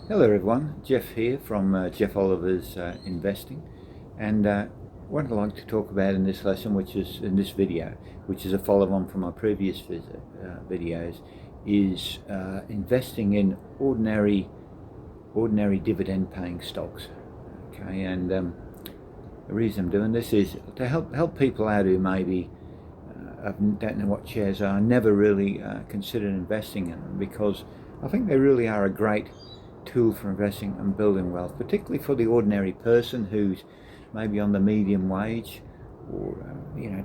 Hello everyone, Jeff here from Jeff Oliver's Investing, and what I'd like to talk about in this lesson, which is in this video, which is a follow-on from my previous videos, is investing in ordinary dividend-paying stocks. Okay, and the reason I'm doing this is to help people out who maybe don't know what shares are, never really considered investing in them, because I think they really are a great tool for investing and building wealth, particularly for the ordinary person who's maybe on the medium wage, or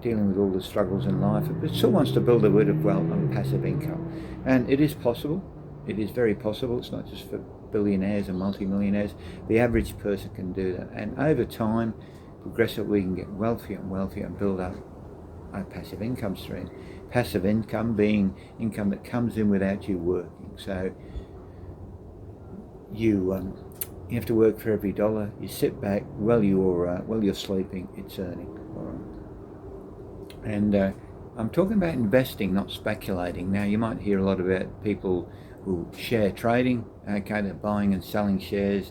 dealing with all the struggles in life, but still wants to build a bit of wealth and passive income. And it is possible. It is very possible. It's not just for billionaires and multimillionaires. The average person can do that, and over time, progressively, we can get wealthier and wealthier and build up a passive income stream. Passive income being income that comes in without you working. So you have to work for every dollar. You sit back while you're sleeping, it's earning. All right. And I'm talking about investing, not speculating. Now, you might hear a lot about people who share trading. Okay, they're buying and selling shares,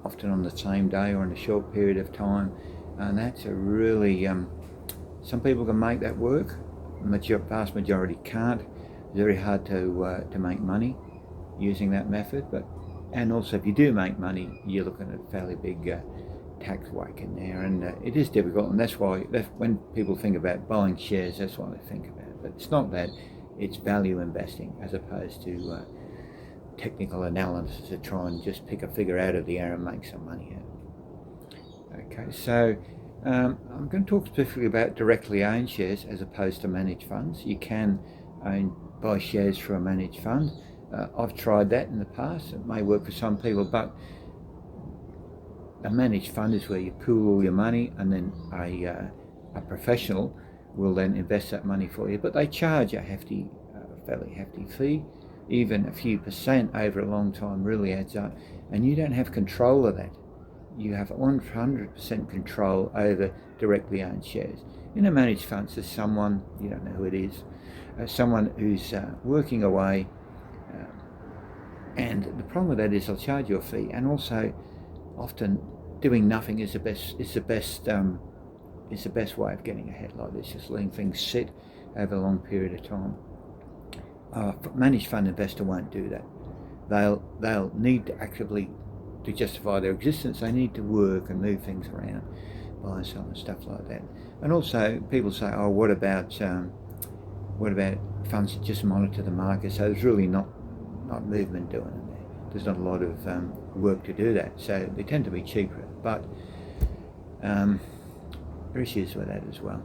often on the same day or in a short period of time, and that's a really some people can make that work. Vast majority can't. It's very hard to make money using that method, and also, if you do make money, you're looking at a fairly big tax whack in there, and it is difficult. And that's when people think about buying shares, that's what they think about. But it's not that; it's value investing as opposed to technical analysis to try and just pick a figure out of the air and make some money out. Okay, so I'm going to talk specifically about directly owned shares as opposed to managed funds. You can buy shares through a managed fund. I've tried that in the past. It may work for some people, but a managed fund is where you pool all your money, and then a professional will then invest that money for you. But they charge a fairly hefty fee. Even a few percent over a long time really adds up, and you don't have control of that. You have 100% control over directly owned shares. In a managed fund, there's someone, you don't know who it is, someone who's working away. And the problem with that is they'll charge you a fee, and also often doing nothing is the best way of getting ahead like this, just letting things sit over a long period of time. Managed fund investor won't do that. They'll need to actively, to justify their existence, they need to work and move things around, buy and sell and stuff like that. And also, people say, "Oh, what about funds that just monitor the market?" So there's really not movement doing it there. There's not a lot of work to do that, so they tend to be cheaper, but there are issues with that as well.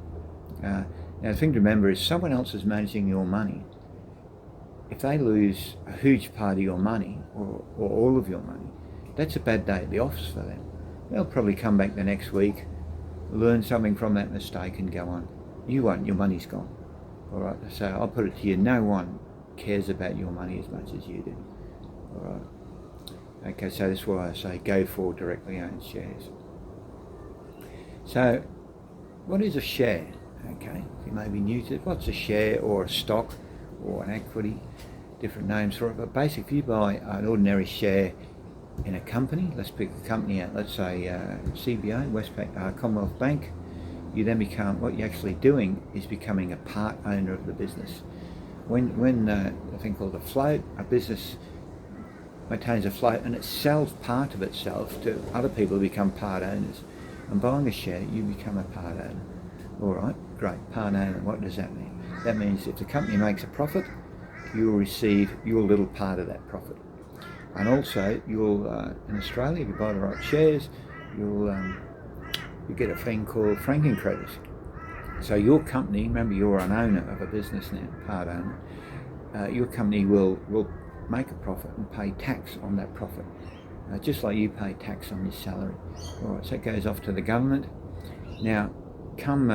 Now, the thing to remember is someone else is managing your money. If they lose a huge part of your money, or all of your money, that's a bad day at the office for them. They'll probably come back the next week, learn something from that mistake, and go on. You won't. Your money's gone. All right. So I'll put it to you: no one cares about your money as much as you do. All right. Okay, so that's why I say go for directly owned shares. So, what is a share? Okay, if you may be new to it, what's a share or a stock or an equity? Different names for it, but basically, if you buy an ordinary share in a company, let's pick a company out, let's say CBA, Commonwealth Bank, you then become, what you're actually doing is becoming a part owner of the business. When a thing called a float, a business maintains a float and it sells part of itself to other people who become part owners. And buying a share, you become a part owner. All right, great, part owner, what does that mean? That means if the company makes a profit, you'll receive your little part of that profit. And also, you'll, in Australia, if you buy the right shares, you get a thing called franking credits. So your company, remember you're an owner of a business now, part owner, your company will make a profit and pay tax on that profit, just like you pay tax on your salary. All right, so it goes off to the government. Now, come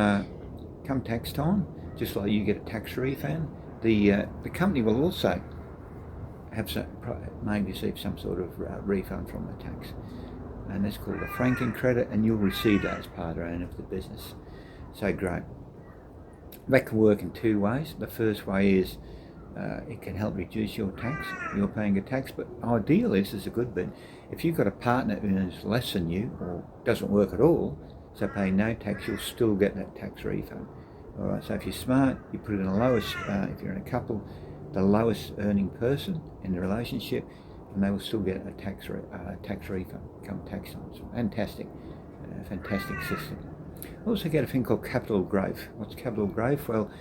tax time, just like you get a tax refund, the company will also may receive some sort of refund from the tax, and that's called a franking credit, and you'll receive that as part owner of the business. So great. That can work in two ways. The first way is It can help reduce your tax. You're paying a tax, but ideally, this is a good bit. If you've got a partner who earns less than you or doesn't work at all, so paying no tax, you'll still get that tax refund. All right. So if you're smart, you put it in the lowest. If you're in a couple, the lowest earning person in the relationship, and they will still get a tax refund come tax time. So fantastic system. Also get a thing called capital growth. What's capital growth? Well,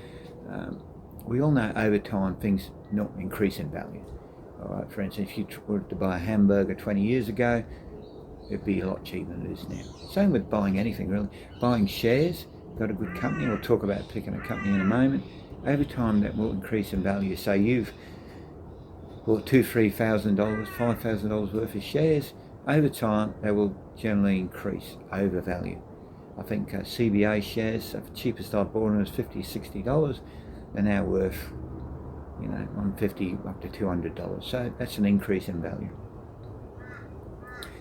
we all know over time things not increase in value. All right. For instance, if you were to buy a hamburger 20 years ago, it'd be a lot cheaper than it is now. Same with buying anything really. Buying shares, got a good company. We'll talk about picking a company in a moment. Over time, that will increase in value. So you've bought $2,000, $3,000, $5,000 worth of shares. Over time, they will generally increase over value. I think CBA shares, the cheapest I bought them was $50, $60. They're now worth, $150 up to $200. So that's an increase in value.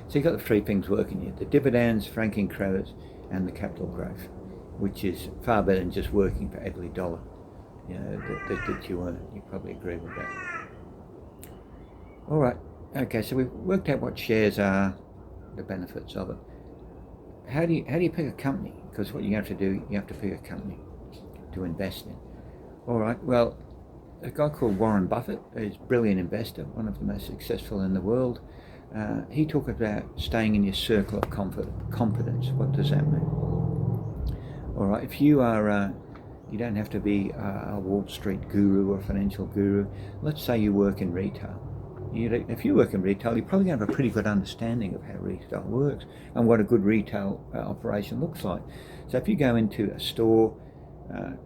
So you've got the three things working here: the dividends, franking credits, and the capital growth, which is far better than just working for every dollar that you earn. You probably agree with that. All right. Okay. So we've worked out what shares are, the benefits of it. How do you pick a company? Because what you have to do, you have to pick a company to invest in. All right. Well, a guy called Warren Buffett is a brilliant investor, one of the most successful in the world. He talked about staying in your circle of competence. What does that mean? All right. If you are, you don't have to be a Wall Street guru or financial guru. Let's say you work in retail. If you work in retail, you're probably going to have a pretty good understanding of how retail works and what a good retail operation looks like. So if you go into a store,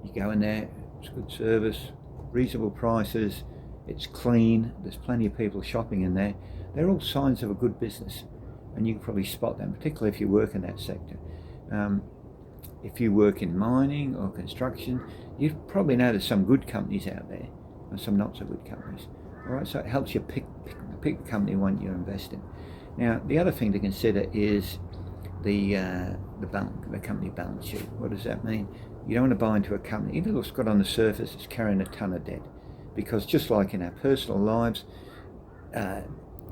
you go in there, it's good service, reasonable prices, it's clean, there's plenty of people shopping in there. They're all signs of a good business, and you can probably spot them, particularly if you work in that sector. If you work in mining or construction, you probably know there's some good companies out there and some not so good companies. All right, so it helps you pick the company you want you invest in. Now, the other thing to consider is the company balance sheet. What does that mean? You don't want to buy into a company, even though it's got on the surface, it's carrying a ton of debt, because just like in our personal lives, a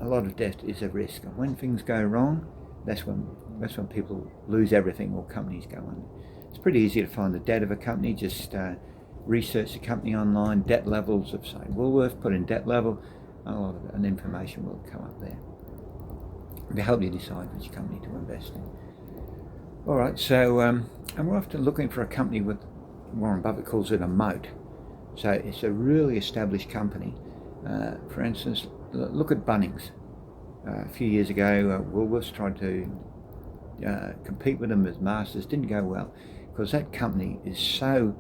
lot of debt is a risk, and when things go wrong, that's when people lose everything or companies go under. It's pretty easy to find the debt of a company. Just research the company online, debt levels of, say, Woolworth, put in debt level, a lot of and information will come up there to help you decide which company to invest in. All right, so and we're often looking for a company with, Warren Buffett calls it a moat. So it's a really established company. For instance, look at Bunnings. A few years ago, Woolworths tried to compete with them as masters. Didn't go well because that company is so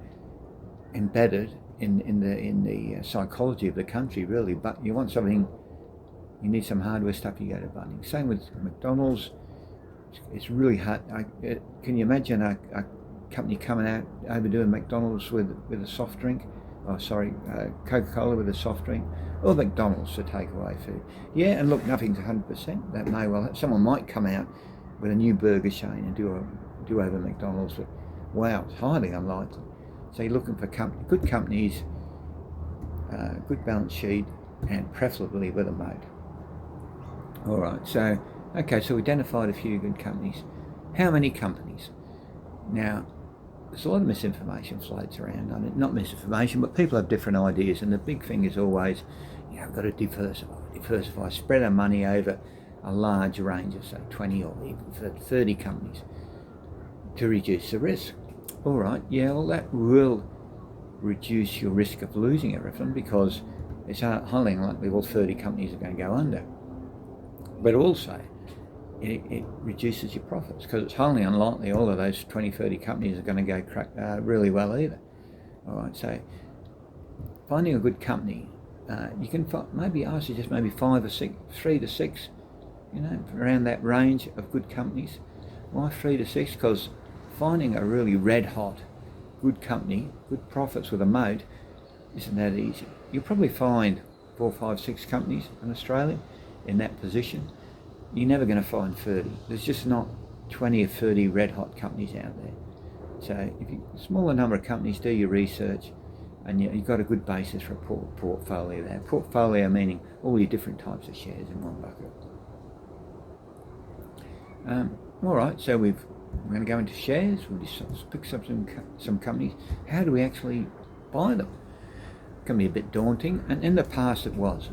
embedded in the psychology of the country, really. But you want something, you need some hardware stuff, you go to Bunnings. Same with McDonald's. It's really hard. Can you imagine a company coming out overdoing McDonald's with a soft drink? Coca-Cola with a soft drink, or McDonald's to take away food. Yeah, and look, nothing's 100%. That may well, someone might come out with a new burger chain and do over McDonald's, but wow, it's highly unlikely. So you're looking for good companies, good balance sheet, and preferably with a moat. All right, so we identified a few good companies. How many companies? Now, there's a lot of misinformation floats around. I mean, not misinformation, but people have different ideas, and the big thing is always, I've got to diversify, spread our money over a large range of, say, 20 or even 30 companies to reduce the risk. All right, well, that will reduce your risk of losing everything, because it's highly unlikely all 30 companies are going to go under. But also, it reduces your profits, because it's highly unlikely all of those 20, 30 companies are going to go really well either. All right, so finding a good company, you can maybe suggest maybe 5 or 6, 3 to 6, around that range of good companies. Why 3 to 6? Because finding a really red hot, good company, good profits with a moat, isn't that easy. You'll probably find 4, 5, 6 companies in Australia in that position. You're never going to find 30. There's just not 20 or 30 red hot companies out there. So if you smaller number of companies, do your research, and you've got a good basis for a portfolio there. Portfolio meaning all your different types of shares in one bucket. All right, so we're going to go into shares. We'll just pick up some companies. How do we actually buy them? It can be a bit daunting, and in the past it was.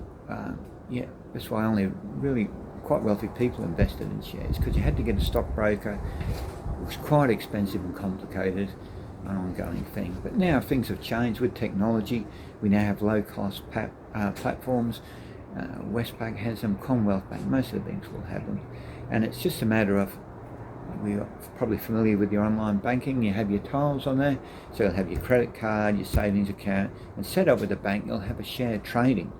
That's why only really quite wealthy people invested in shares, because you had to get a stockbroker. It was quite expensive and complicated, an ongoing thing. But now things have changed with technology. We now have low-cost platforms. Westpac has them, Commonwealth Bank, most of the banks will have them. And it's just a matter of, we're probably familiar with your online banking. You have your tiles on there, so you'll have your credit card, your savings account, and set up with a bank, you'll have a share trading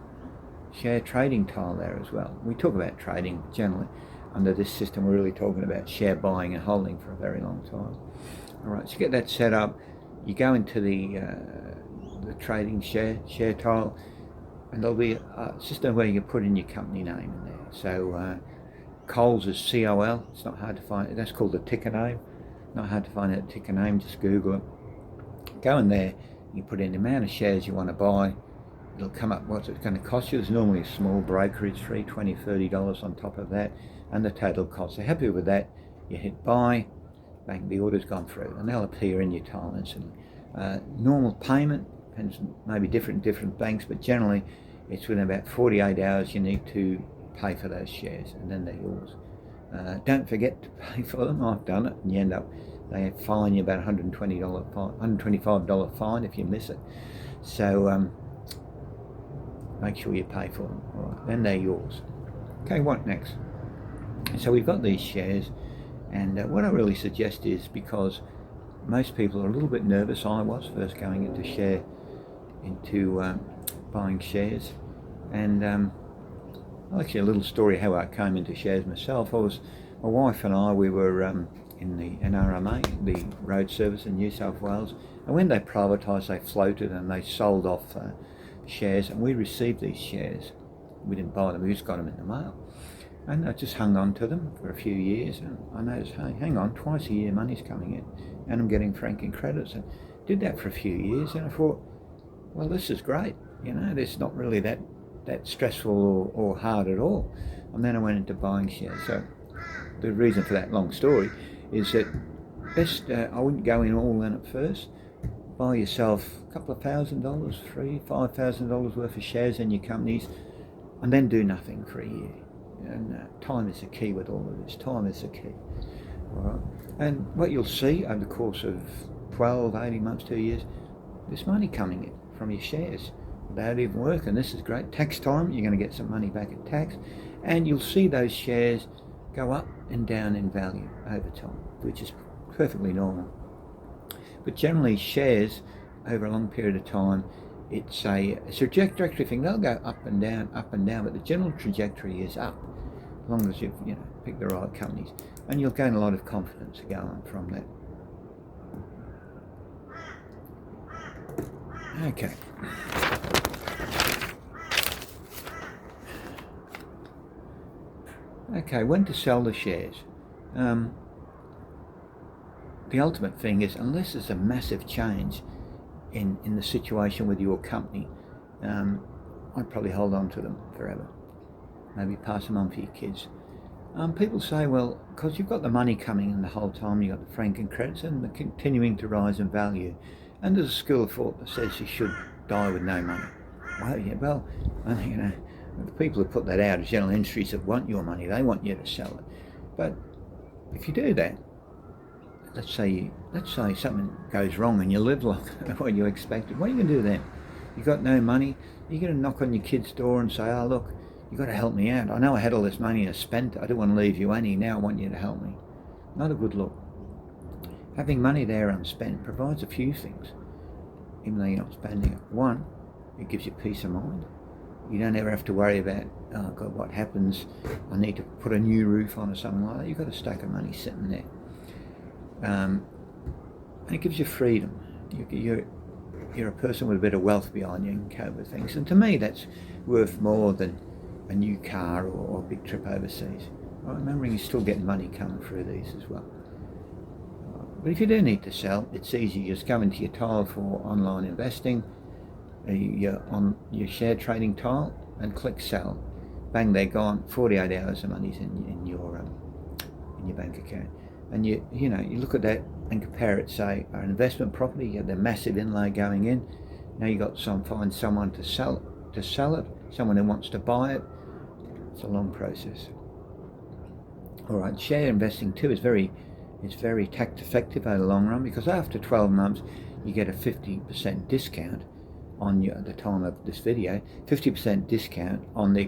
tile there as well. We talk about trading generally. Under this system, we're really talking about share buying and holding for a very long time. All right, so get that set up. You go into the trading share tile, and there'll be a system where you put in your company name in there. So Coles is COL. It's not hard to find. That's called the ticker name. Not hard to find that ticker name. Just Google it. Go in there. You put in the amount of shares you want to buy. It'll come up what it's going to cost you. There's normally a small brokerage fee, $20, $30 on top of that, and the total cost. So happy with that, you hit buy, bang, the order's gone through, and they'll appear in your tile instantly. Normal payment, depends, maybe different banks, but generally it's within about 48 hours you need to pay for those shares, and then they're yours. Don't forget to pay for them. I've done it, and you end up, they fine you about $125 fine if you miss it. So make sure you pay for them. All right, then they're yours. Okay, what next? So we've got these shares, and what I really suggest is, because most people are a little bit nervous, I was first going into buying shares, and actually a little story how I came into shares myself. My wife and I, we were in the NRMA, the road service in New South Wales, and when they privatised, they floated and they sold off shares, and we received these shares. We didn't buy them, we just got them in the mail, and I just hung on to them for a few years, and I noticed, hey, hang on, twice a year money's coming in and I'm getting franking credits, and did that for a few years, and I thought, well, this is great, it's not really that stressful or hard at all. And then I went into buying shares. So the reason for that long story is that I wouldn't go in all in at first. Buy yourself a couple of $1,000, $5,000 worth of shares in your companies, and then do nothing for a year. And time is the key with all of this. Time is the key. All right. And what you'll see over the course of 12, 18 months, 2 years, there's money coming in from your shares without even working. This is great. Tax time, you're going to get some money back at tax, and you'll see those shares go up and down in value over time, which is perfectly normal. But generally, shares over a long period of time, it's a trajectory thing. They'll go up and down, but the general trajectory is up, as long as you've picked the right companies, and you'll gain a lot of confidence going from that. Okay. Okay, when to sell the shares? The ultimate thing is, unless there's a massive change in the situation with your company, I'd probably hold on to them forever. Maybe pass them on for your kids. People say, well, because you've got the money coming in the whole time, you've got the franking credits and they're continuing to rise in value, and there's a school of thought that says you should die with no money. Well, the people who put that out are general industries that want your money. They want you to sell it. But if you do that, let's say something goes wrong and you live longer than what you expected, what are you going to do then? You've got no money. You're going to knock on your kid's door and say, oh, look, you've got to help me out. I know I had all this money I spent. I don't want to leave you any. Now I want you to help me. Not a good look. Having money there unspent provides a few things, even though you're not spending it. One, it gives you peace of mind. You don't ever have to worry about, oh God, what happens? I need to put a new roof on or something like that. You've got a stack of money sitting there. And it gives you freedom. You're a person with a bit of wealth behind you and can cope with things. And to me, that's worth more than a new car or a big trip overseas. Remembering you're still getting money coming through these as well. But if you do need to sell, it's easy. You just go into your tile for online investing, you're on your share trading tile and click sell. Bang, they're gone. 48 hours of money's in your bank account. And you look at that and compare it, say, an investment property. You have the massive inlay going in. Now you got find someone to sell it, someone who wants to buy it. It's a long process. All right, share investing too is very tax effective over the long run, because after 12 months you get a 50% discount on at the time of this video, 50% discount on the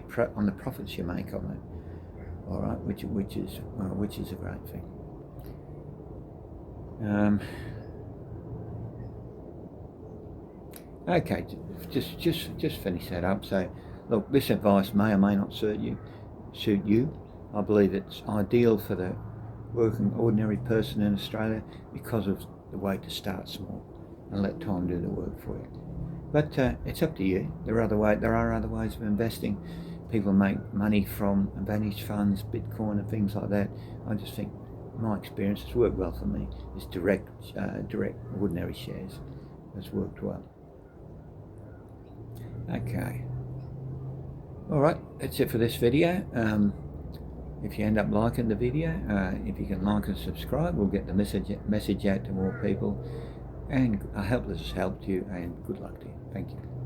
profits you make on it. All right, which is a great thing. Okay, just finish that up. So, look, this advice may or may not suit you. I believe it's ideal for the working ordinary person in Australia because of the way to start small and let time do the work for you. But it's up to you. There are other ways of investing. People make money from managed funds, Bitcoin, and things like that. I just think my experience has worked well for me. It's direct ordinary shares has worked well. Okay. All right, that's it for this video. If you end up liking the video, if you can like and subscribe, we'll get the message out to more people. And I hope this has helped you, and good luck to you. Thank you.